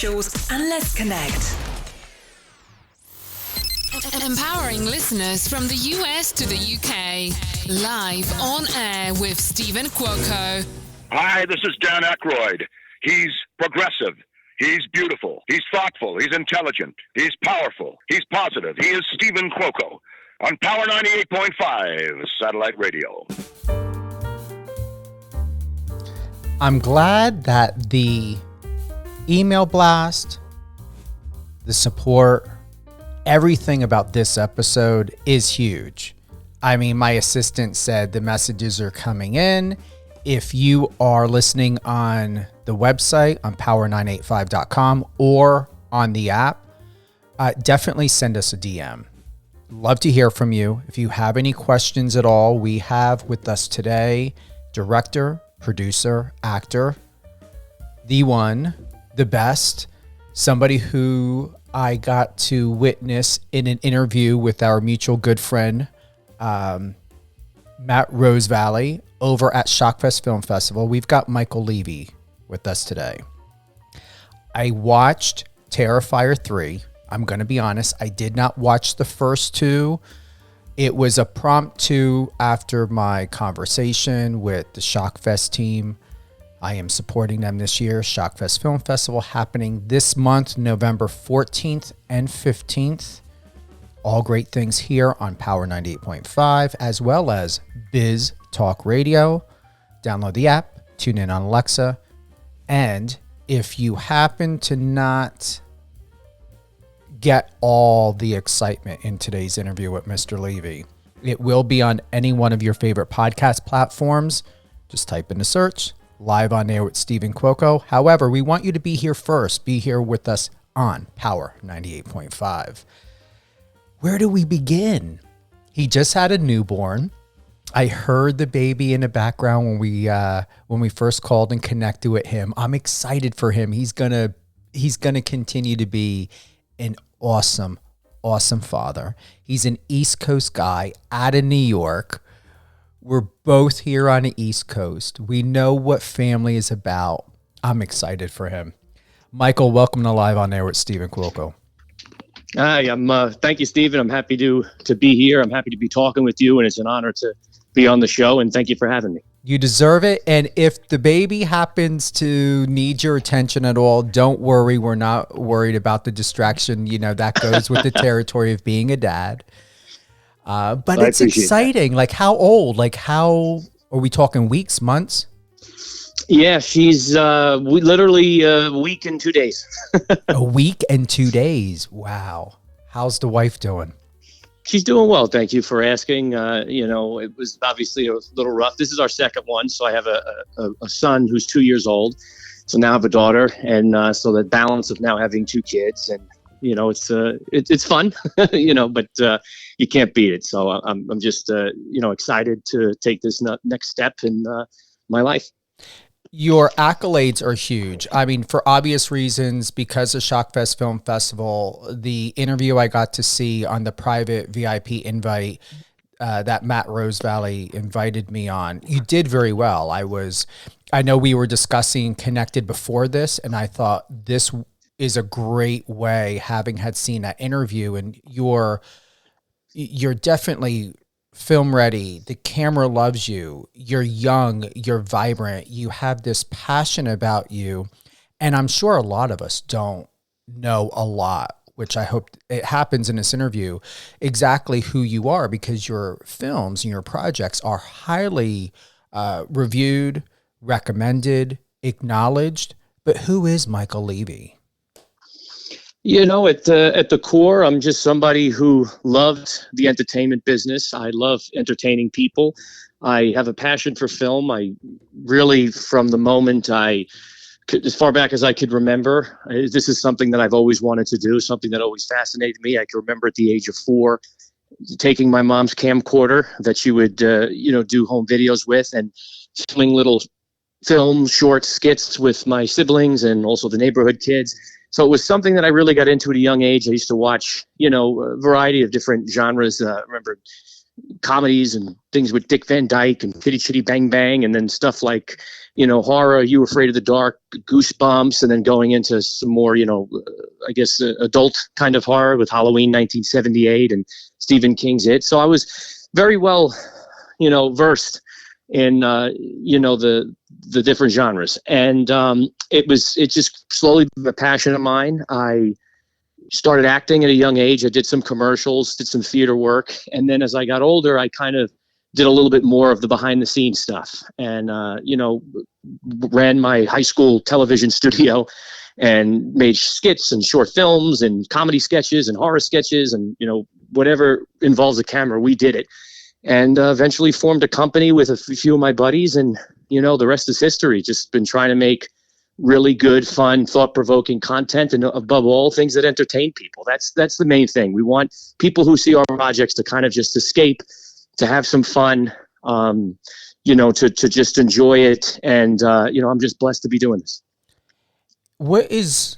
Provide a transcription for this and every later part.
And let's connect. Empowering listeners from the US to the UK. Live on air with Stephen Cuoco. Hi, this is Dan Aykroyd. He's progressive. He's beautiful. He's thoughtful. He's intelligent. He's powerful. He's positive. He is Stephen Cuoco on Power 98.5 Satellite Radio. I'm glad that the email blast, the support, everything about this episode is huge. I mean, my assistant said the messages are coming in. If you are listening on the website on power985.com or on the app, definitely send us a DM. Love to hear from you. If you have any questions at all, we have with us today director, producer, actor, the one, the best, somebody who I got to witness in an interview with our mutual good friend, Matt Rosevalley, over at Shockfest Film Festival. We've got Michael Leavy with us today. I watched Terrifier 3. I'm going to be honest, I did not watch the first two. It was a prompt to after my conversation with the Shockfest team. I am supporting them this year. Shockfest Film Festival happening this month, November 14th and 15th. All great things here on Power 98.5, as well as Biz Talk Radio. Download the app, tune in on Alexa. And if you happen to not get all the excitement in today's interview with Mr. Leavy, it will be on any one of your favorite podcast platforms. Just type in the search. Live on air with Stephen Cuoco. However, we want you to be here first. Be here with us on Power 98.5. Where do we begin? He just had a newborn. I heard the baby in the background when we first called and connected with him. I'm excited for him. He's gonna continue to be an awesome father. He's an East Coast guy out of New York. We're both here on the East Coast. We know what family is about. I'm excited for him. Michael, welcome to Live on Air with Stephen Cuoco. Hi, thank you, Stephen. I'm happy to be here. I'm happy to be talking with you, and it's an honor to be on the show, and thank you for having me. You deserve it, and if the baby happens to need your attention at all, don't worry. We're not worried about the distraction. You know, that goes with the territory of being a dad. But it's exciting. That. Like, how old? Like, how are we talking? Weeks, months? Yeah, she's literally a week and 2 days. A week and 2 days. Wow. How's the wife doing? She's doing well. Thank you for asking. It was obviously a little rough. This is our second one. So I have a son who's 2 years old. So now I have a daughter. And so the balance of now having two kids and, it's fun, but you can't beat it. So I'm just, excited to take this next step in my life. Your accolades are huge. I mean, for obvious reasons, because of Shockfest Film Festival, the interview I got to see on the private VIP invite that Matt Rosevalley invited me on, you did very well. I know we were discussing Connected before this, and I thought this is a great way, having had seen that interview, and you're definitely film ready. The camera loves you. You're young, you're vibrant, you have this passion about you. And I'm sure a lot of us don't know a lot, which I hope it happens in this interview, exactly who you are, because your films and your projects are highly reviewed, recommended, acknowledged. But who is Michael Leavy? At the core, I'm just somebody who loved the entertainment business. I love entertaining people. I have a passion for film. I really, from the moment as far back as I could remember, this is something that I've always wanted to do, something that always fascinated me. I can remember at the age of 4, taking my mom's camcorder that she would, do home videos with and filming little film short skits with my siblings and also the neighborhood kids. So it was something that I really got into at a young age. I used to watch, a variety of different genres. I remember, comedies and things with Dick Van Dyke and Chitty Chitty Bang Bang, and then stuff like, horror, You Afraid of the Dark, Goosebumps, and then going into some more, adult kind of horror with Halloween 1978 and Stephen King's It. So I was very well, versed in, the different genres. And it just slowly became a passion of mine. I started acting at a young age. I did some commercials, did some theater work. And then as I got older, I kind of did a little bit more of the behind the scenes stuff and, ran my high school television studio and made skits and short films and comedy sketches and horror sketches and, whatever involves a camera, we did it. And eventually formed a company with a few of my buddies. And, the rest is history. Just been trying to make really good, fun, thought-provoking content, and above all, things that entertain people. That's the main thing. We want people who see our projects to kind of just escape, to have some fun, to just enjoy it. And, I'm just blessed to be doing this. What is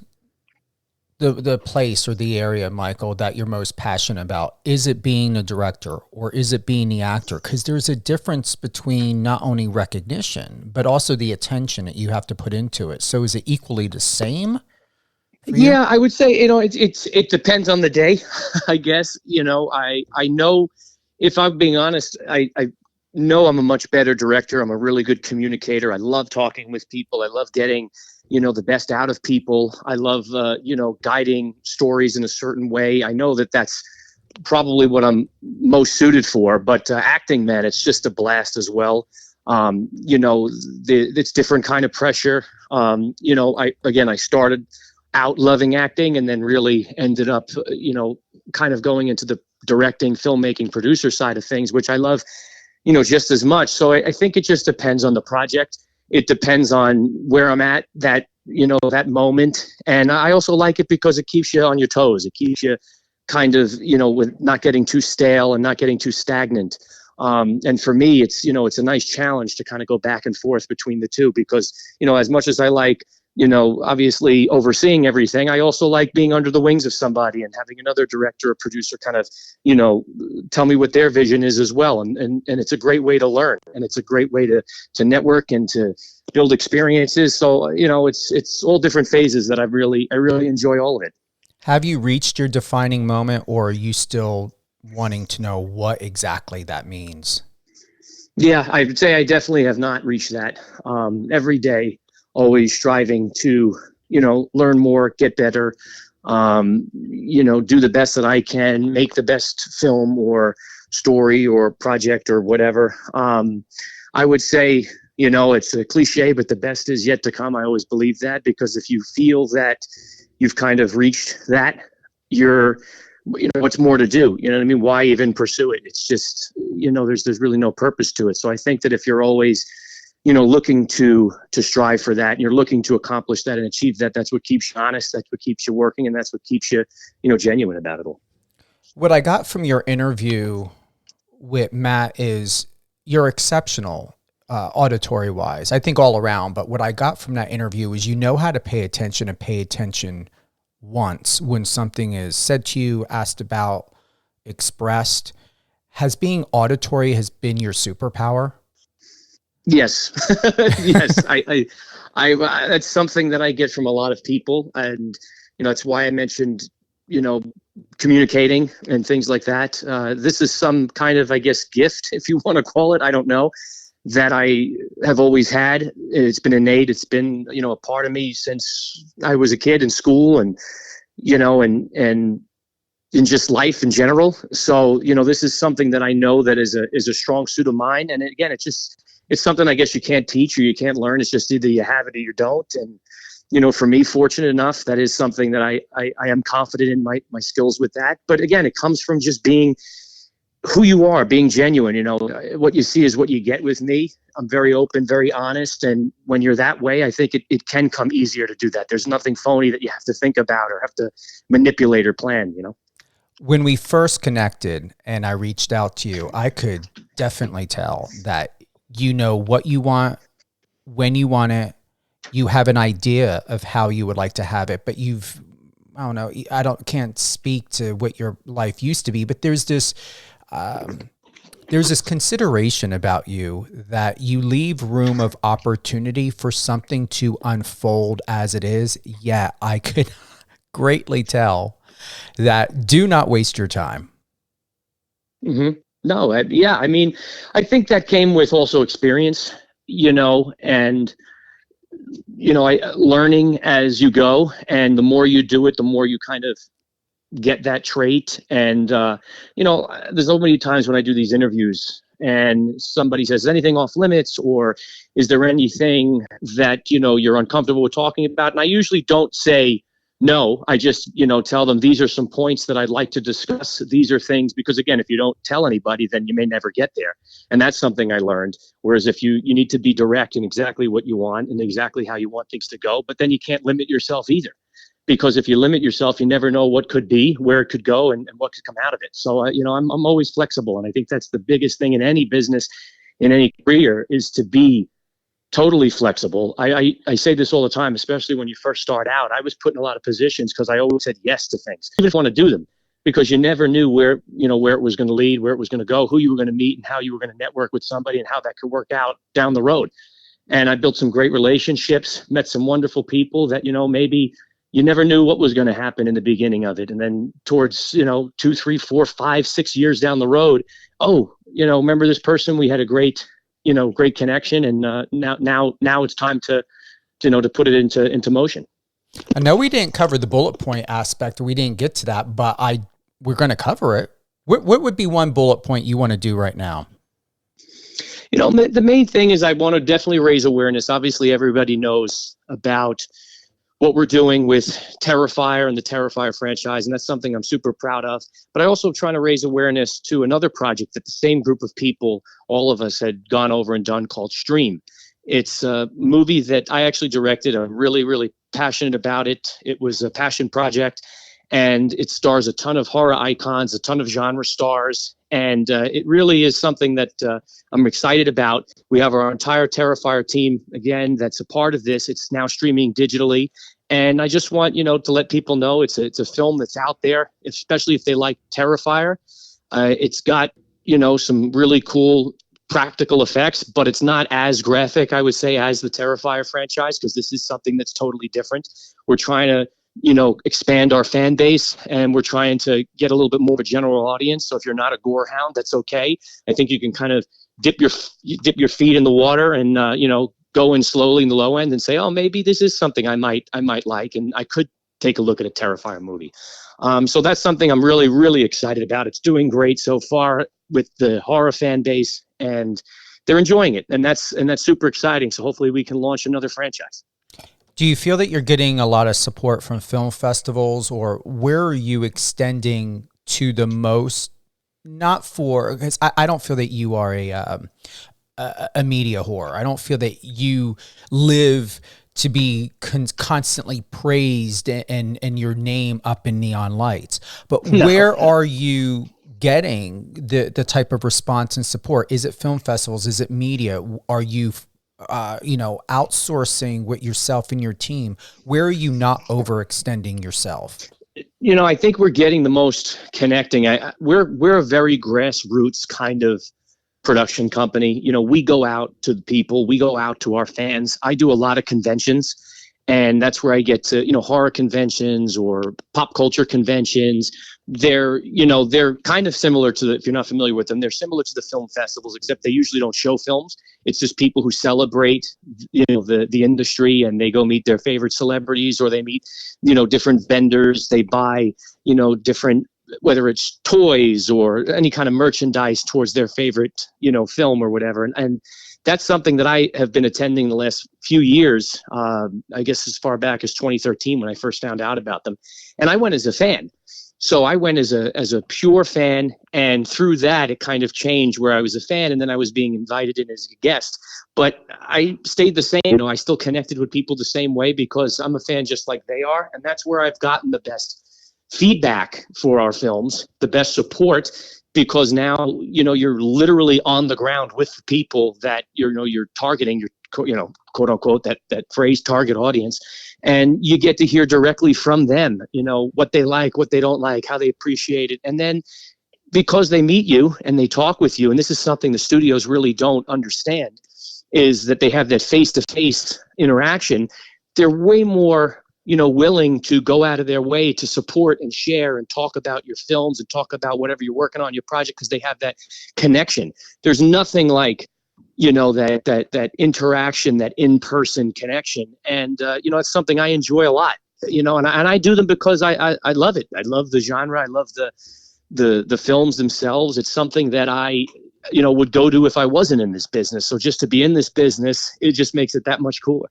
the place or the area, Michael, that you're most passionate about? Is it being a director or is it being the actor? Because there's a difference between not only recognition, but also the attention that you have to put into it. So is it equally the same? Yeah, I would say, it depends on the day, I guess. I know, if I'm being honest, I know I'm a much better director. I'm a really good communicator. I love talking with people. I love getting, the best out of people. I love, guiding stories in a certain way. I know that that's probably what I'm most suited for, but acting, man, it's just a blast as well. It's different kind of pressure. I started out loving acting and then really ended up, kind of going into the directing, filmmaking, producer side of things, which I love, just as much. So I think it just depends on the project. It depends on where I'm at that moment. And I also like it because it keeps you on your toes. It keeps you kind of, with not getting too stale and not getting too stagnant. And for me, it's a nice challenge to kind of go back and forth between the two because, as much as I like, obviously overseeing everything, I also like being under the wings of somebody and having another director or producer kind of, tell me what their vision is as well. And it's a great way to learn, and it's a great way to network and to build experiences. So, it's all different phases that I really enjoy all of it. Have you reached your defining moment, or are you still wanting to know what exactly that means? Yeah, I would say I definitely have not reached that. Every day, always striving to, learn more, get better, do the best that I can, make the best film or story or project or whatever. I would say, it's a cliche, but the best is yet to come. I always believe that, because if you feel that you've kind of reached that, what's more to do? You know what I mean? Why even pursue it? It's just, there's really no purpose to it. So I think that if you're always, looking to strive for that, and you're looking to accomplish that and achieve that, that's what keeps you honest. That's what keeps you working. And that's what keeps you, genuine about it all. What I got from your interview with Matt is you're exceptional, auditory wise, I think all around. But what I got from that interview is, how to pay attention and pay attention once when something is said to you, asked about, expressed. Has being auditory has been your superpower? Yes. Yes. I that's something that I get from a lot of people. And, that's why I mentioned, communicating and things like that. This is some kind of, I guess, gift, if you want to call it. I don't know, that I have always had. It's been innate. It's been, a part of me since I was a kid in school and, and in just life in general. So, this is something that I know that is a strong suit of mine. And again, it's something I guess you can't teach or you can't learn. It's just either you have it or you don't. And, for me, fortunate enough, that is something that I am confident in my skills with that. But again, it comes from just being who you are, being genuine. What you see is what you get with me. I'm very open, very honest. And when you're that way, I think it can come easier to do that. There's nothing phony that you have to think about or have to manipulate or plan, When we first connected and I reached out to you, I could definitely tell that what you want, when you want it, you have an idea of how you would like to have it, but can't speak to what your life used to be, but there's this there's this consideration about you that you leave room of opportunity for something to unfold as it is. Yeah, I could greatly tell that. Do not waste your time. Mm-hmm. No, yeah, I mean, I think that came with also experience, and learning as you go, and the more you do it, the more you kind of get that trait. And there's so many times when I do these interviews and somebody says, is anything off limits, or is there anything that you're uncomfortable with talking about? And I usually don't say no. I just tell them these are some points that I'd like to discuss. These are things, because again, if you don't tell anybody, then you may never get there. And that's something I learned. Whereas if you need to be direct in exactly what you want and exactly how you want things to go, but then you can't limit yourself either. Because if you limit yourself, you never know what could be, where it could go, and what could come out of it. So, I'm always flexible. And I think that's the biggest thing in any business, in any career, is to be totally flexible. I say this all the time, especially when you first start out. I was put in a lot of positions because I always said yes to things. You just want to do them because you never knew where it was going to lead, where it was going to go, who you were going to meet, and how you were going to network with somebody and how that could work out down the road. And I built some great relationships, met some wonderful people that, maybe you never knew what was going to happen in the beginning of it. And then towards, 2, 3, 4, 5, 6 years down the road, remember this person? We had a great connection. And now it's time to put it into motion. I know we didn't cover the bullet point aspect, or we didn't get to that, but we're going to cover it. What would be one bullet point you want to do right now? The main thing is I want to definitely raise awareness. Obviously, everybody knows about what we're doing with Terrifier and the Terrifier franchise, and that's something I'm super proud of. But I also trying to raise awareness to another project that the same group of people, all of us, had gone over and done, called Stream. It's a movie that I actually directed. I'm really, really passionate about it. It was a passion project, and it stars a ton of horror icons, a ton of genre stars, and it really is something that I'm excited about. We have our entire Terrifier team, again, that's a part of this. It's now streaming digitally. And I just want, to let people know it's a film that's out there, especially if they like Terrifier. It's got, some really cool practical effects, but it's not as graphic, I would say, as the Terrifier franchise, because this is something that's totally different. We're trying to, expand our fan base, and we're trying to get a little bit more of a general audience. So if you're not a gore hound, that's okay. I think you can kind of dip your feet in the water and, go in slowly in the low end and say, oh, maybe this is something I might like, and I could take a look at a Terrifier movie. So that's something I'm really, really excited about. It's doing great so far with the horror fan base, and they're enjoying it, and that's super exciting. So hopefully we can launch another franchise. Do you feel that you're getting a lot of support from film festivals, or where are you extending to the most? Not for, because I don't feel that you are a media whore. I don't feel that you live to be constantly praised and your name up in neon lights. But where are you getting the type of response and support? Is it film festivals? Is it media? Are you outsourcing with yourself and your team? Where are you not overextending yourself? I think we're getting the most connecting. We're a very grassroots kind of production company. We go out to the people, we go out to our fans. I do a lot of conventions, and that's where I get to, horror conventions or pop culture conventions. They're kind of similar to if you're not familiar with them, they're similar to the film festivals, except they usually don't show films. It's just people who celebrate, the industry, and they go meet their favorite celebrities, or they meet, different vendors. They buy, different, whether it's toys or any kind of merchandise towards their favorite, film or whatever. And that's something that I have been attending the last few years, I guess as far back as 2013 when I first found out about them. And I went as a fan. So I went as a pure fan, and through that, it kind of changed where I was a fan, and then I was being invited in as a guest. But I stayed the same. I still connected with people the same way because I'm a fan just like they are, and that's where I've gotten the best feedback for our films, the best support, because now you're literally on the ground with the people that you're targeting, your quote unquote that phrase, target audience. And you get to hear directly from them, what they like, what they don't like, how they appreciate it. And then because they meet you and they talk with you, and this is something the studios really don't understand, is that they have that face-to-face interaction. They're way more, willing to go out of their way to support and share and talk about your films and talk about whatever you're working on, your project, because they have that connection. There's nothing like, that interaction, that in-person connection. And, it's something I enjoy a lot, and I do them because I love it. I love the genre. I love the films themselves. It's something that I, would go to if I wasn't in this business. So just to be in this business, it just makes it that much cooler.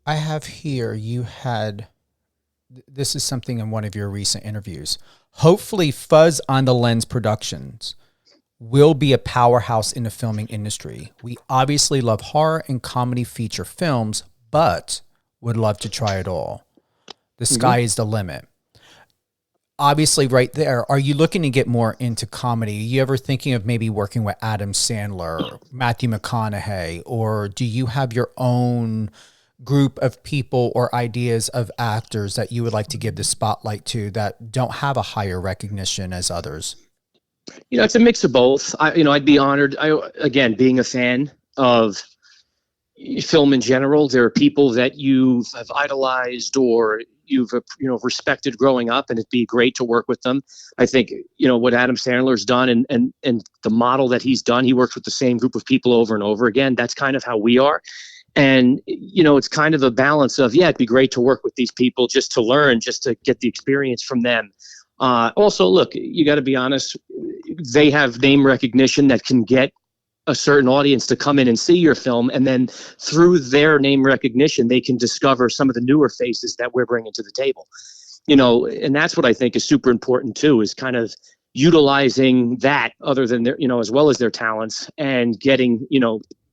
I have here, this is something in one of your recent interviews. Hopefully Fuzz on the Lens Productions will be a powerhouse in the filming industry. We obviously love horror and comedy feature films, but would love to try it all. The sky is the limit. Obviously right there, are you looking to get more into comedy? Are you ever thinking of maybe working with Adam Sandler, Matthew McConaughey, or do you have your own group of people or ideas of actors that you would like to give the spotlight to that don't have a higher recognition as others? It's a mix of both. I'd be honored. Again, being a fan of film in general, there are people that you have idolized or you've respected growing up, and it'd be great to work with them. I think what Adam Sandler's done and the model that he's done, he works with the same group of people over and over again. That's kind of how we are. And, it's kind of a balance of, it'd be great to work with these people just to learn, just to get the experience from them. Also, look, you got to be honest, they have name recognition that can get a certain audience to come in and see your film. And then through their name recognition, they can discover some of the newer faces that we're bringing to the table. And that's what I think is super important too, is kind of utilizing that other than their, as well as their talents, and getting,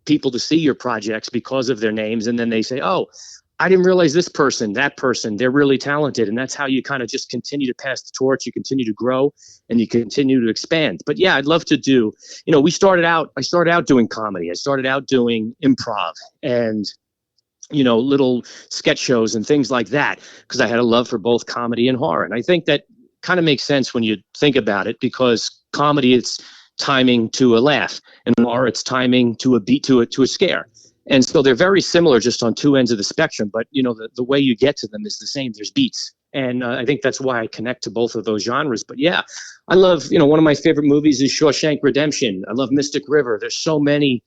people to see your projects because of their names. And then they say, oh, I didn't realize this person, that person, they're really talented. And that's how you kind of just continue to pass the torch. You continue to grow and you continue to expand. But yeah, I'd love to do, I started out doing comedy. I started out doing improv and, little sketch shows and things like that, because I had a love for both comedy and horror. And I think that kind of makes sense when you think about it, because comedy, it's timing to a laugh, and horror, it's timing to a beat, to a scare. And so they're very similar, just on two ends of the spectrum, but the way you get to them is the same. There's beats. And I think that's why I connect to both of those genres. But yeah, I love, one of my favorite movies is Shawshank Redemption. I love Mystic River. There's so many,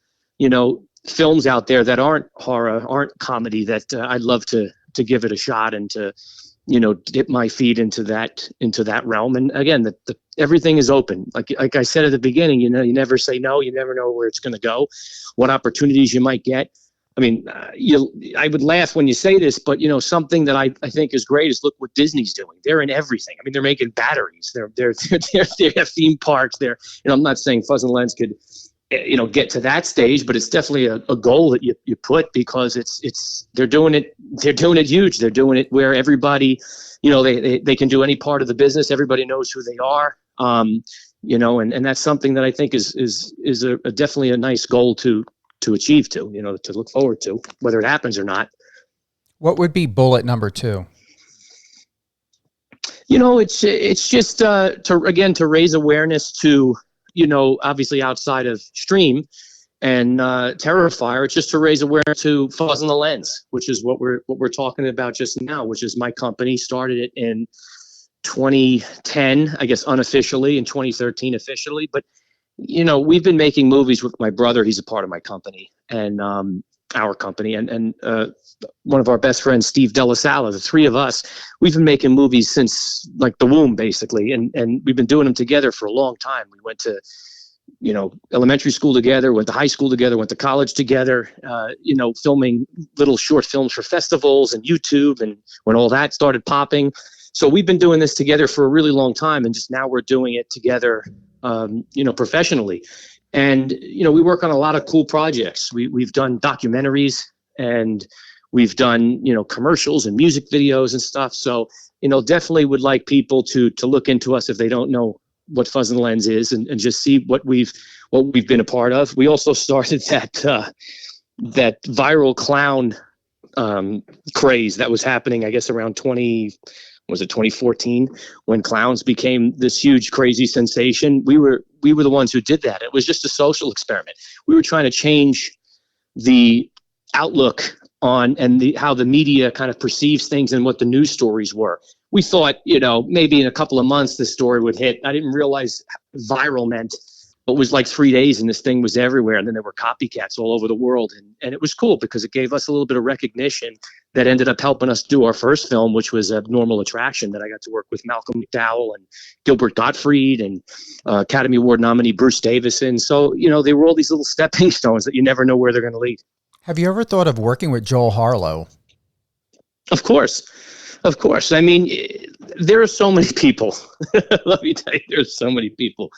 films out there that aren't horror, aren't comedy, that I'd love to give it a shot and to, dip my feet into that realm. And again, everything is open. Like I said at the beginning, you never say no. You never know where it's going to go, what opportunities you might get. I mean, I would laugh when you say this, but something that I think is great is look what Disney's doing. They're in everything. I mean, they're making batteries. They have theme parks. I'm not saying Fuzz and Lens could, get to that stage, but it's definitely a goal that you put, because they're doing it huge. They're doing it where everybody, they can do any part of the business. Everybody knows who they are. And that's something that I think is definitely a nice goal to achieve, to look forward to, whether it happens or not. What would be bullet number 2? It's just to raise awareness to, obviously outside of Stream and Terrifier, it's just to raise awareness to Fuzz on the Lens, which is what we're talking about just now, which is my company. Started it in 2010, I guess unofficially, in 2013 officially. But we've been making movies with my brother. He's a part of my company and our company, and one of our best friends, Steve Della Salla. The three of us, we've been making movies since like the womb, basically, and we've been doing them together for a long time. We went to elementary school together, went to high school together, went to college together, filming little short films for festivals and YouTube, and when all that started popping. So we've been doing this together for a really long time, and just now we're doing it together, professionally. And, we work on a lot of cool projects. We've done documentaries, and we've done, commercials and music videos and stuff. So, definitely would like people to look into us if they don't know what Fuzz and Lens is, and just see what we've been a part of. We also started that viral clown craze that was happening, I guess, around 2014, when clowns became this huge, crazy sensation. We were the ones who did that. It was just a social experiment. We were trying to change the outlook on how the media kind of perceives things and what the news stories were. We thought, maybe in a couple of months this story would hit. I didn't realize viral meant it was like 3 days and this thing was everywhere. And then there were copycats all over the world. And it was cool because it gave us a little bit of recognition that ended up helping us do our first film, which was Abnormal Attraction, that I got to work with Malcom McDowell and Gilbert Gottfried and Academy Award nominee Bruce Davison. So, they were all these little stepping stones that you never know where they're going to lead. Have you ever thought of working with Joel Harlow? Of course. I mean, there are so many people. Let me tell you, there's so many people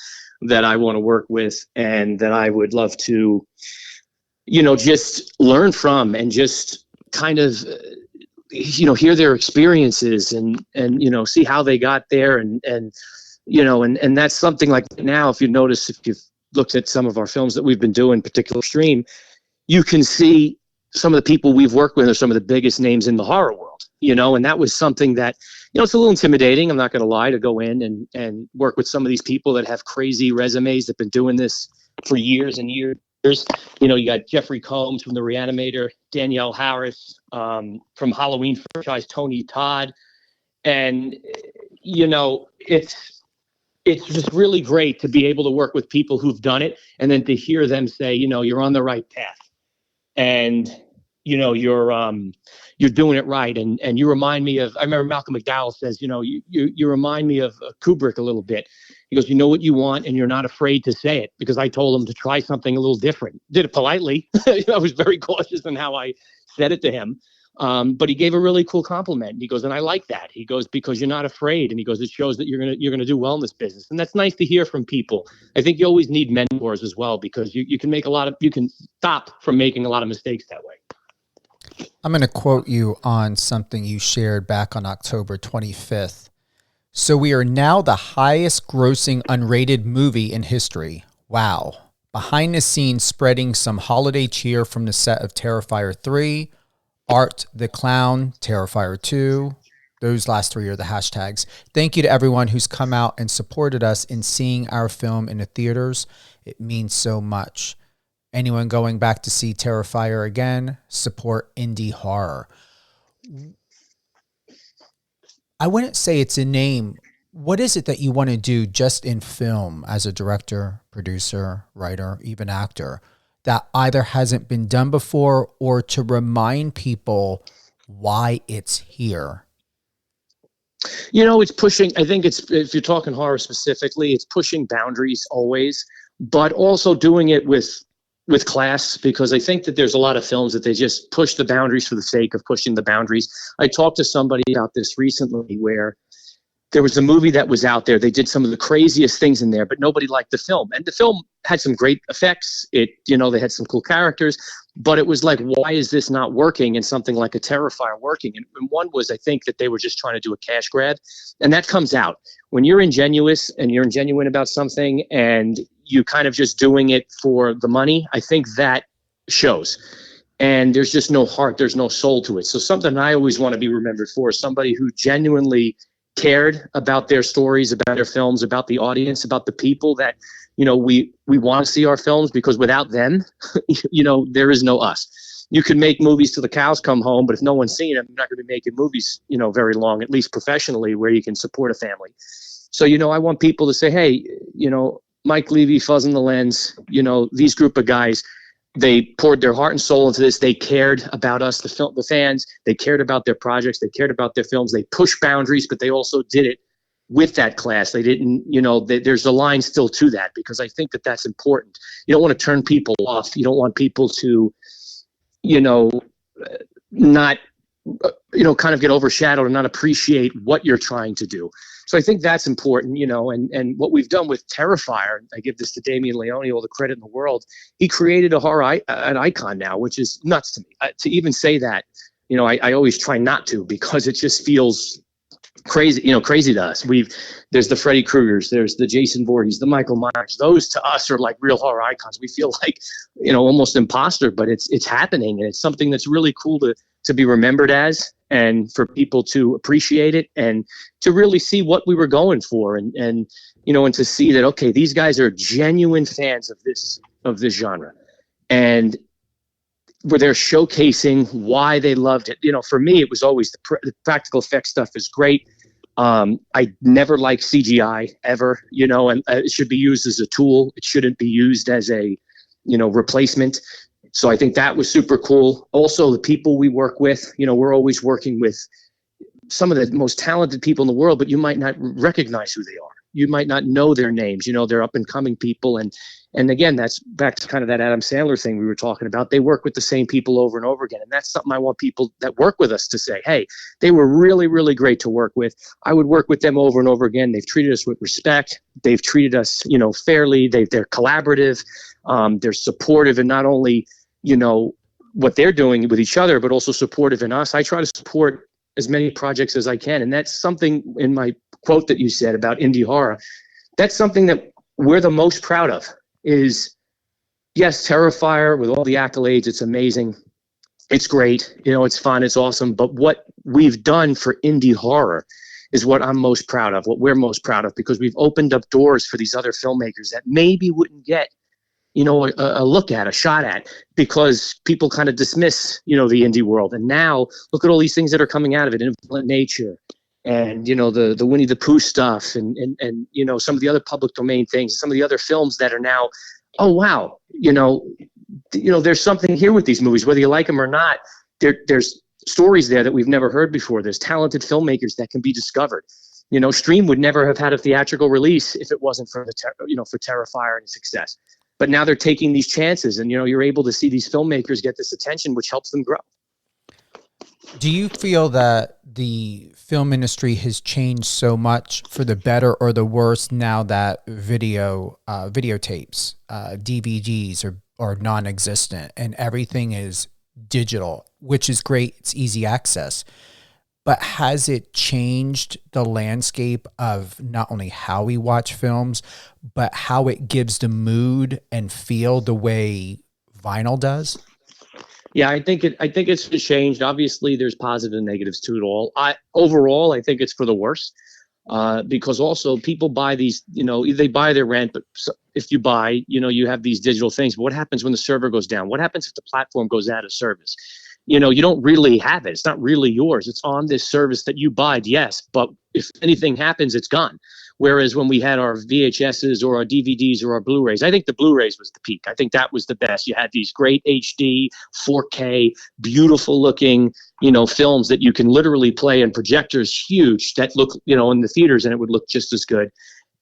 that I want to work with and that I would love to, just learn from and just kind of, hear their experiences and see how they got there. And that's something like now, if you notice, if you've looked at some of our films that we've been doing, particular stream, you can see some of the people we've worked with are some of the biggest names in the horror world, and that was something that, it's a little intimidating. I'm not going to lie, to go in and work with some of these people that have crazy resumes that have been doing this for years and years. You got Jeffrey Combs from The Reanimator, Danielle Harris from Halloween franchise, Todd. And, it's just really great to be able to work with people who've done it and then to hear them say, you're on the right path. And you're doing it right. And you remind me of, I remember Malcolm McDowell says, you remind me of Kubrick a little bit. He goes, you know what you want and you're not afraid to say it, because I told him to try something a little different. Did it politely. I was very cautious in how I said it to him. But he gave a really cool compliment. He goes, and I like that. He goes, because you're not afraid. And he goes, it shows that you're gonna do well in this business. And that's nice to hear from people. I think you always need mentors as well, because you can you can stop from making a lot of mistakes that way. I'm going to quote you on something you shared back on October 25th. So we are now the highest grossing unrated movie in history. Wow. Behind the scenes, spreading some holiday cheer from the set of Terrifier 3, Art the Clown, Terrifier 2. Those last three are the hashtags. Thank you to everyone who's come out and supported us in seeing our film in the theaters. It means so much. Anyone going back to see Terrifier again, support indie horror. I wouldn't say it's a name. What is it that you want to do just in film as a director, producer, writer, even actor, that either hasn't been done before, or to remind people why it's here? It's pushing, I think if you're talking horror specifically, it's pushing boundaries always, but also doing it with class, because I think that there's a lot of films that they just push the boundaries for the sake of pushing the boundaries. I talked to somebody about this recently where there was a movie that was out there. They did some of the craziest things in there, but nobody liked the film. And the film had some great effects. They had some cool characters, but it was like, why is this not working? And something like a Terrifier working. And one was, I think that they were just trying to do a cash grab. And that comes out when you're ingenuous and you're genuine about something and you kind of just doing it for the money. I think that shows. And there's just no heart. There's no soul to it. So something I always want to be remembered for is somebody who genuinely cared about their stories, about their films, about the audience, about the people that, we want to see our films, because without them, there is no us. You can make movies till the cows come home, but if no one's seeing them, you're not going to be making movies, very long, at least professionally, where you can support a family. So, I want people to say, hey, Mike Leavy, Fuzz in the Lens, these group of guys, they poured their heart and soul into this. They cared about us, the fans. They cared about their projects. They cared about their films. They pushed boundaries, but they also did it with that class. They didn't, there's a line still to that, because I think that that's important. You don't want to turn people off. You don't want people to, not, kind of get overshadowed and not appreciate what you're trying to do. So I think that's important, and what we've done with Terrifier, I give this to Damian Leone, all the credit in the world. He created an icon now, which is nuts to me. To even say that, I always try not to, because it just feels crazy, crazy to us. There's the Freddy Kruegers, there's the Jason Voorhees, the Michael Myers. Those to us are like real horror icons. We feel like, almost imposter, but it's happening, and it's something that's really cool to be remembered as, and for people to appreciate it and to really see what we were going for, and and to see that, okay, these guys are genuine fans of this genre, and where they're showcasing why they loved it. For me, it was always the practical effects stuff is great. I never liked CGI ever, and it should be used as a tool. It shouldn't be used as a, replacement. So I think that was super cool. Also, the people we work with, we're always working with some of the most talented people in the world, but you might not recognize who they are. You might not know their names. They're up and coming people. And again, that's back to kind of that Adam Sandler thing we were talking about. They work with the same people over and over again. And that's something I want people that work with us to say, hey, they were really, really great to work with. I would work with them over and over again. They've treated us with respect. They've treated us, fairly. They're collaborative. They're supportive, and not only, what they're doing with each other, but also supportive in us. I try to support as many projects as I can. And that's something in my quote that you said about indie horror. That's something that we're the most proud of is, yes, Terrifier with all the accolades. It's amazing. It's great. It's fun. It's awesome. But what we've done for indie horror is what I'm most proud of, what we're most proud of, because we've opened up doors for these other filmmakers that maybe wouldn't get a look at, a shot at, because people kind of dismiss, the indie world. And now look at all these things that are coming out of it, Infinite Nature, and, the Winnie the Pooh stuff, and some of the other public domain things, some of the other films that are now, oh, wow, there's something here with these movies, whether you like them or not. There's stories there that we've never heard before. There's talented filmmakers that can be discovered. Stream would never have had a theatrical release if it wasn't for for Terrifier and success. But now they're taking these chances, and you're able to see these filmmakers get this attention, which helps them grow. Do you feel that the film industry has changed so much for the better or the worse now that videotapes, DVDs are non-existent and everything is digital, which is great. It's easy access. But has it changed the landscape of not only how we watch films, but how it gives the mood and feel the way vinyl does? Yeah, I think it's changed. Obviously, there's positive and negatives to it all. Overall, I think it's for the worse, because also people buy these. They buy their rent, but if you buy, you have these digital things. But what happens when the server goes down? What happens if the platform goes out of service? You don't really have it. It's not really yours. It's on this service that you buy, yes, but if anything happens, it's gone. Whereas when we had our VHSs or our DVDs or our Blu-rays, I think the Blu-rays was the peak. I think that was the best. You had these great HD, 4K, beautiful looking, films that you can literally play in projectors huge that look, in the theaters, and it would look just as good.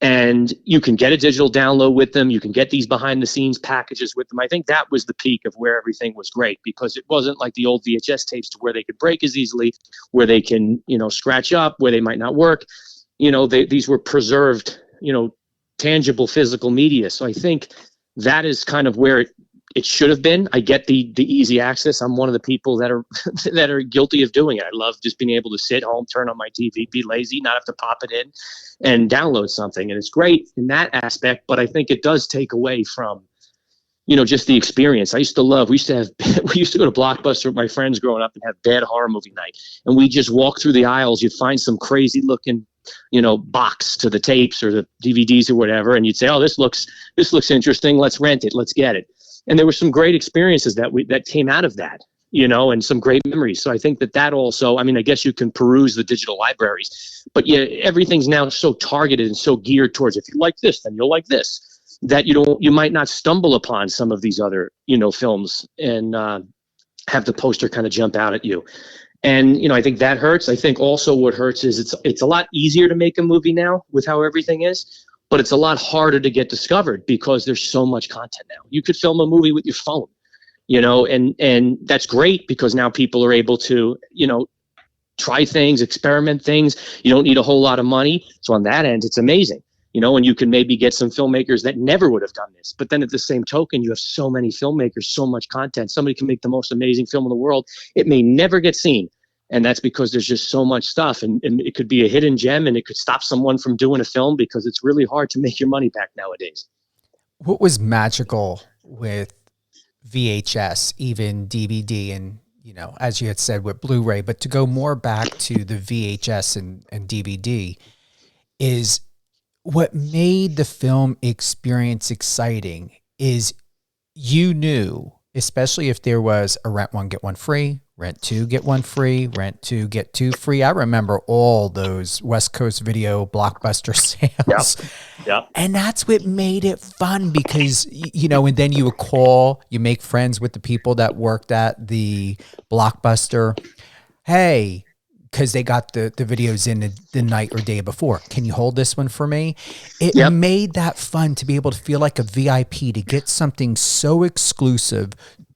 And you can get a digital download with them. You can get these behind the scenes packages with them. I think that was the peak of where everything was great, because it wasn't like the old VHS tapes to where they could break as easily, where they can, scratch up, where they might not work. These were preserved, tangible physical media. So I think that is kind of where it should have been. I get the easy access. I'm one of the people that are that are guilty of doing it. I love just being able to sit home, turn on my TV, be lazy, not have to pop it in and download something. And it's great in that aspect, but I think it does take away from, just the experience. We used to go to Blockbuster with my friends growing up and have bad horror movie night. And we just walk through the aisles. You'd find some crazy looking, box to the tapes or the DVDs or whatever. And you'd say, oh, this looks interesting. Let's rent it. Let's get it. And there were some great experiences that came out of that, and some great memories. So I think that also, I guess you can peruse the digital libraries, but yeah, everything's now so targeted and so geared towards, if you like this, then you'll like this, that you might not stumble upon some of these other, films and have the poster kind of jump out at you. And, I think that hurts. I think also what hurts is it's a lot easier to make a movie now with how everything is, but it's a lot harder to get discovered because there's so much content now. You could film a movie with your phone, and that's great because now people are able to, try things, experiment things. You don't need a whole lot of money. So on that end, it's amazing, and you can maybe get some filmmakers that never would have done this. But then at the same token, you have so many filmmakers, so much content. Somebody can make the most amazing film in the world. It may never get seen. And that's because there's just so much stuff, and it could be a hidden gem, and it could stop someone from doing a film because it's really hard to make your money back nowadays. What was magical with VHS, even DVD, and as you had said with Blu-ray, but to go more back to the VHS and DVD is what made the film experience exciting is you knew, especially if there was a rent one, get one free, rent two, get one free, rent two, get two free. I remember all those West Coast Video Blockbuster sales. Yep. And that's what made it fun because, and then you would call, you make friends with the people that worked at the Blockbuster. Hey, because they got the videos in the night or day before. Can you hold this one for me? It made that fun to be able to feel like a VIP, to get something so exclusive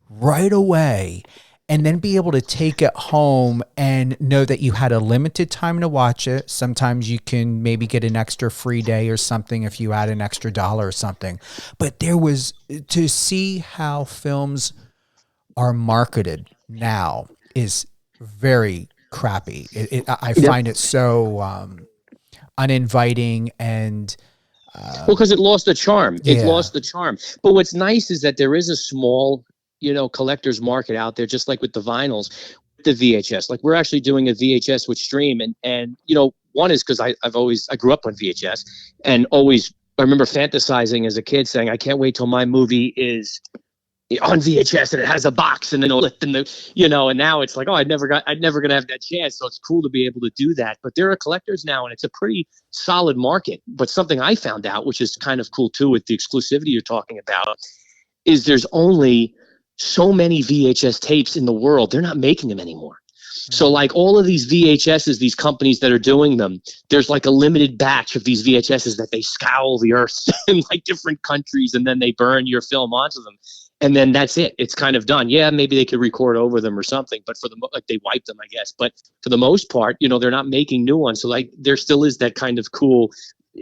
right away and then be able to take it home and know that you had a limited time to watch it. Sometimes you can maybe get an extra free day or something if you add an extra $1 or something. But there was, to see how films are marketed now is very crappy. I find it so uninviting and because it lost the charm. It lost the charm. But what's nice is that there is a small, collector's market out there, just like with the vinyls, the VHS. Like we're actually doing a VHS with Stream, and one is because I grew up on VHS and always I remember fantasizing as a kid saying I can't wait till my movie is on VHS and it has a box and then it'll lift and and now it's like, I'd never gonna have that chance. So it's cool to be able to do that. But there are collectors now and it's a pretty solid market. But something I found out, which is kind of cool too with the exclusivity you're talking about, is there's only so many VHS tapes in the world. They're not making them anymore. So like all of these VHSs, these companies that are doing them, there's like a limited batch of these VHSs that they scour the earth in like different countries and then they burn your film onto them. And then that's it. It's kind of done. Yeah, maybe they could record over them or something, but they wipe them, I guess. But for the most part, they're not making new ones. So like there still is that kind of cool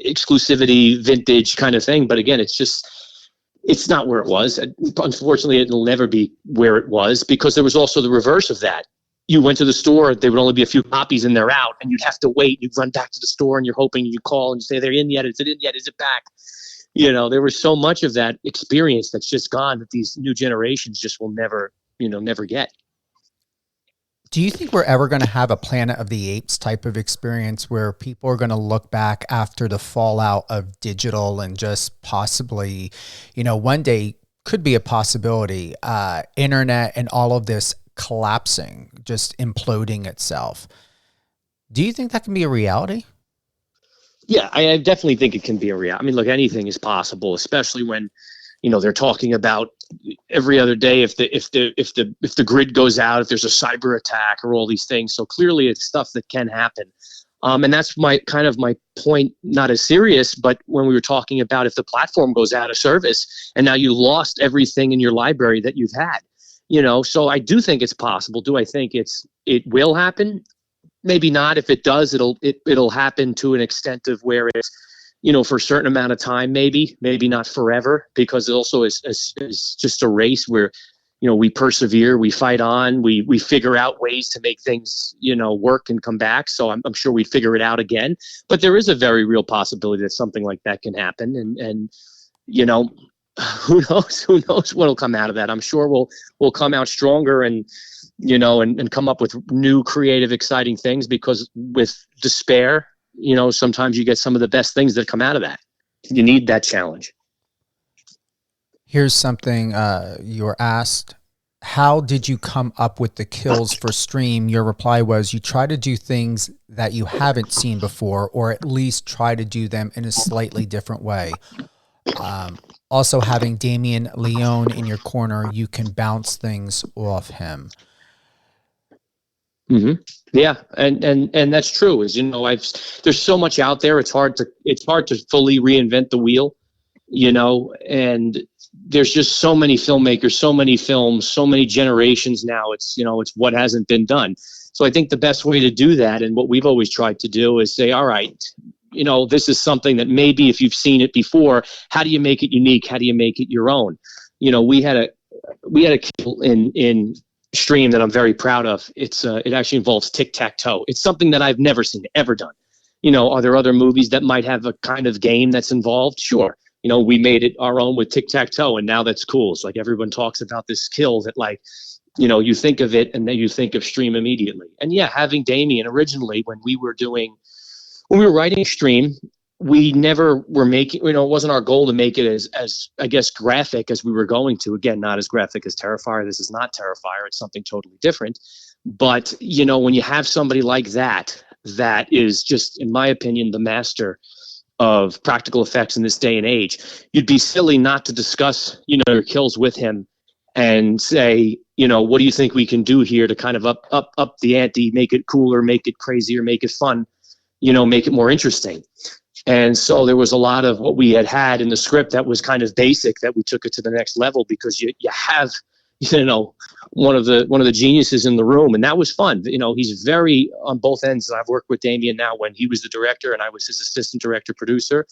exclusivity, vintage kind of thing. But again, it's not where it was. Unfortunately, it'll never be where it was because there was also the reverse of that. You went to the store, there would only be a few copies and they're out, and you'd have to wait. You'd run back to the store and you're hoping you call and you say, they're in yet? Is it in yet? Is it back? There was so much of that experience that's just gone that these new generations just will never get. Do you think we're ever going to have a Planet of the Apes type of experience where people are going to look back after the fallout of digital and just possibly, one day could be a possibility, internet and all of this collapsing, just imploding itself? Do you think that can be a reality? Yeah, I definitely think it can be a reality. I mean, look, anything is possible, especially when, they're talking about every other day if the grid goes out, if there's a cyber attack or all these things. So clearly it's stuff that can happen. And that's my point, not as serious, but when we were talking about if the platform goes out of service and now you lost everything in your library that you've had, so I do think it's possible. Do I think it will happen? Maybe not. If it does, it'll happen to an extent of where it's, for a certain amount of time, maybe not forever, because it also is just a race where, we persevere, we fight on, we figure out ways to make things, work and come back. So I'm sure we'd figure it out again. But there is a very real possibility that something like that can happen. And who knows what'll come out of that. I'm sure we'll come out stronger and come up with new, creative, exciting things, because with despair, sometimes you get some of the best things that come out of that. You need that challenge. Here's something you were asked. How did you come up with the kills for Stream? Your reply was, you try to do things that you haven't seen before, or at least try to do them in a slightly different way. Also, having Damian Leone in your corner, you can bounce things off him. Mm-hmm. Yeah, and that's true. As there's so much out there. It's hard to fully reinvent the wheel, and there's just so many filmmakers, so many films, so many generations now. It's what hasn't been done. So I think the best way to do that, and what we've always tried to do, is say, all right, this is something that maybe if you've seen it before, how do you make it unique? How do you make it your own? We had a kill in Stream that I'm very proud of. It actually involves tic-tac-toe. It's something that I've never seen, ever done. Are there other movies that might have a kind of game that's involved? Sure. We made it our own with tic-tac-toe, and now that's cool. It's like everyone talks about this kill that, like, you think of it and then you think of Stream immediately. And yeah, having Damian originally, when we were writing Stream, we never were making, it wasn't our goal to make it as I guess graphic as we were going to. Again, not as graphic as Terrifier. This is not Terrifier. It's something totally different. But when you have somebody like that is just, in my opinion, the master of practical effects in this day and age, you'd be silly not to discuss, your kills with him and say, what do you think we can do here to kind of up the ante, make it cooler, make it crazier, make it fun, make it more interesting. And so there was a lot of what we had in the script that was kind of basic, that we took it to the next level, because you have, one of the geniuses in the room, and that was fun. He's very on both ends. I've worked with Damian now when he was the director and I was his assistant director producer,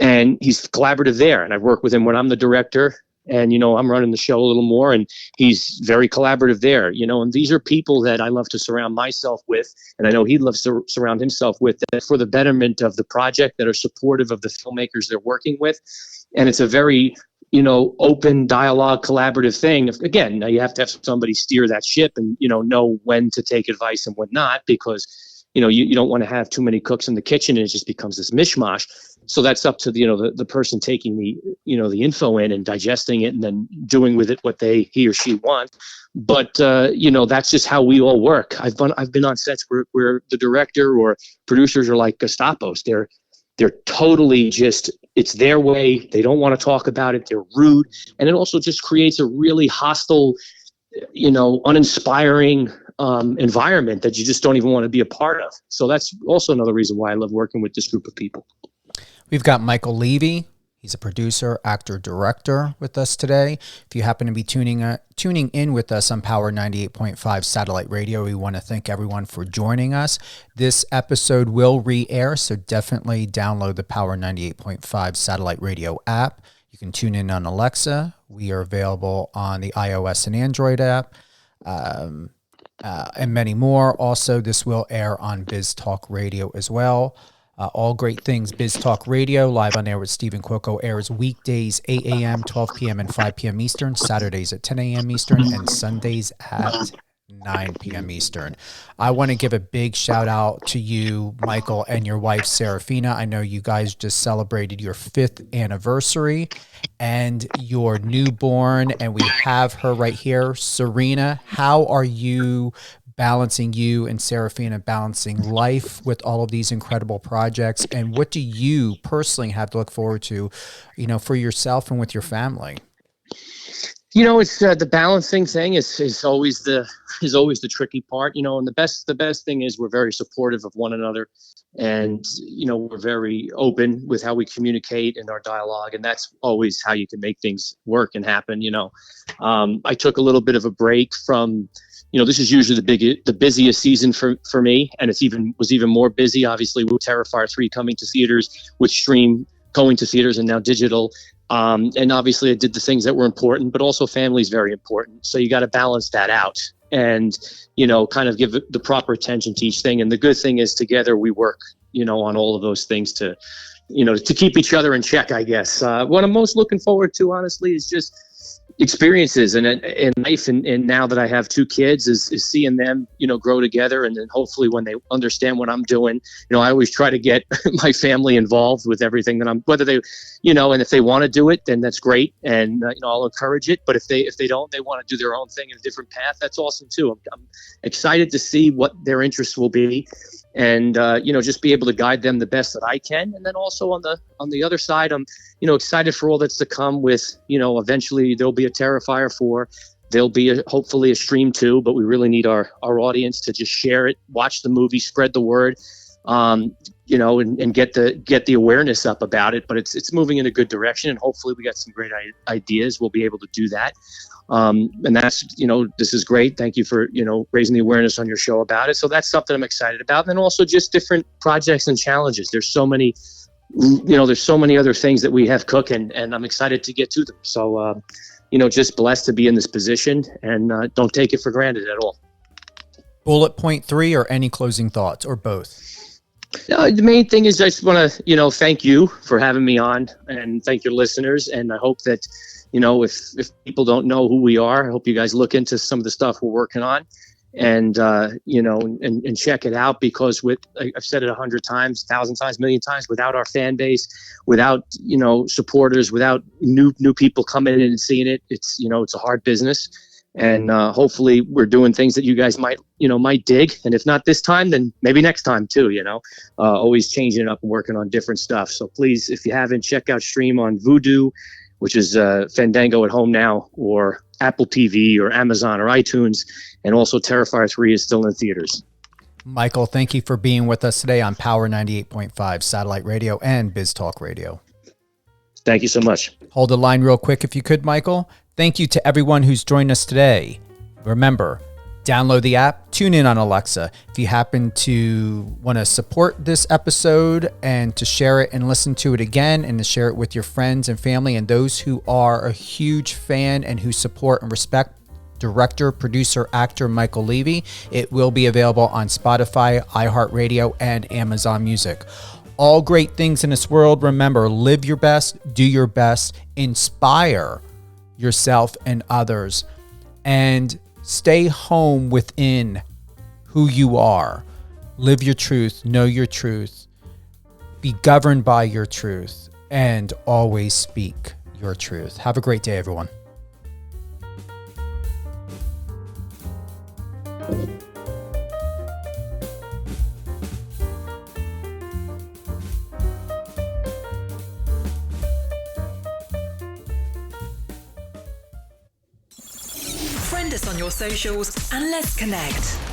and he's collaborative there. And I've worked with him when I'm the director, and I'm running the show a little more, and he's very collaborative there. And these are people that I love to surround myself with, and I know he loves to surround himself with, that for the betterment of the project, that are supportive of the filmmakers they're working with. And it's a very open dialogue, collaborative thing. Again, now you have to have somebody steer that ship and, know when to take advice and when not, because, you don't want to have too many cooks in the kitchen and it just becomes this mishmash. So that's up to the person taking the info in and digesting it and then doing with it what he or she want. But, that's just how we all work. I've been on sets where the director or producers are like Gestapos. They're totally just, it's their way. They don't want to talk about it. They're rude. And it also just creates a really hostile, uninspiring environment that you just don't even want to be a part of. So that's also another reason why I love working with this group of people. We've got Michael Leavy. He's a producer, actor, director with us today. If you happen to be tuning in with us on Power 98.5 Satellite Radio, we want to thank everyone for joining us. This episode will re-air, so definitely download the Power 98.5 Satellite Radio app. You can tune in on Alexa. We are available on the iOS and Android app, and many more. Also, this will air on Biz Talk Radio as well. All Great Things Biz Talk Radio, live on air with Stephen Cuoco, airs weekdays 8 a.m., 12 p.m., and 5 p.m. Eastern, Saturdays at 10 a.m. Eastern, and Sundays at 9 p.m. Eastern. I want to give a big shout out to you, Michael, and your wife, Serafina. I know you guys just celebrated your 5th anniversary and your newborn, and we have her right here. Serena, how are you balancing, you and Serafina balancing life with all of these incredible projects? And what do you personally have to look forward to, for yourself and with your family? It's the balancing thing is always the tricky part, and the best thing is we're very supportive of one another, and, we're very open with how we communicate in our dialogue. And that's always how you can make things work and happen. I took a little bit of a break from, this is usually the busiest season for me, and was even more busy, obviously, with Terrifier 3 coming to theaters, with Stream going to theaters, and now digital. And obviously, I did the things that were important, but also family is very important. So you got to balance that out, and kind of give the proper attention to each thing. And the good thing is, together we work, on all of those things to keep each other in check, I guess. What I'm most looking forward to, honestly, is just experiences and in life, and now that I have 2 kids, is seeing them grow together, and then hopefully when they understand what I'm doing, I always try to get my family involved with everything that I'm, whether they and if they want to do it, then that's great, and I'll encourage it. But if they don't, they want to do their own thing in a different path, that's awesome too. I'm excited to see what their interests will be, and just be able to guide them the best that I can. And then also on the other side, I'm excited for all that's to come with, eventually there'll be a Terrifier 4. There'll be hopefully a Stream 2, but we really need our audience to just share it, watch the movie, spread the word, and get the awareness up about it. But it's moving in a good direction, and hopefully we got some great ideas. We'll be able to do that. And that's, this is great. Thank you for, raising the awareness on your show about it. So that's something I'm excited about. And then also just different projects and challenges. There's so many other things that we have cooking, and I'm excited to get to them. So, just blessed to be in this position, and don't take it for granted at all. Bullet point 3, or any closing thoughts, or both? The main thing is I just want to, thank you for having me on, and thank your listeners. And I hope that, if people don't know who we are, I hope you guys look into some of the stuff we're working on, and and check it out, because I've said it 100 times, 1,000 times, 1,000,000 times, without our fan base, without supporters, without new people coming in and seeing it, it's it's a hard business. And hopefully we're doing things that you guys might dig. And if not this time, then maybe next time too, always changing it up and working on different stuff. So please, if you haven't, check out Stream on Vudu, which is Fandango at home now, or Apple TV or Amazon or iTunes. And also Terrifier 3 is still in theaters. Michael, thank you for being with us today on Power 98.5 Satellite Radio and Biz Talk Radio. Thank you so much. Hold the line real quick if you could, Michael. Thank you to everyone who's joined us today. Remember, download the app, tune in on Alexa. If you happen to want to support this episode and to share it and listen to it again and to share it with your friends and family and those who are a huge fan and who support and respect director, producer, actor Michael Leavy, it will be available on Spotify, iHeartRadio, and Amazon Music. All great things in this world. Remember, live your best, do your best, inspire yourself and others, and stay home within who you are. Live your truth, know your truth, be governed by your truth, and always speak your truth. Have a great day, everyone. Friend us on your socials and let's connect.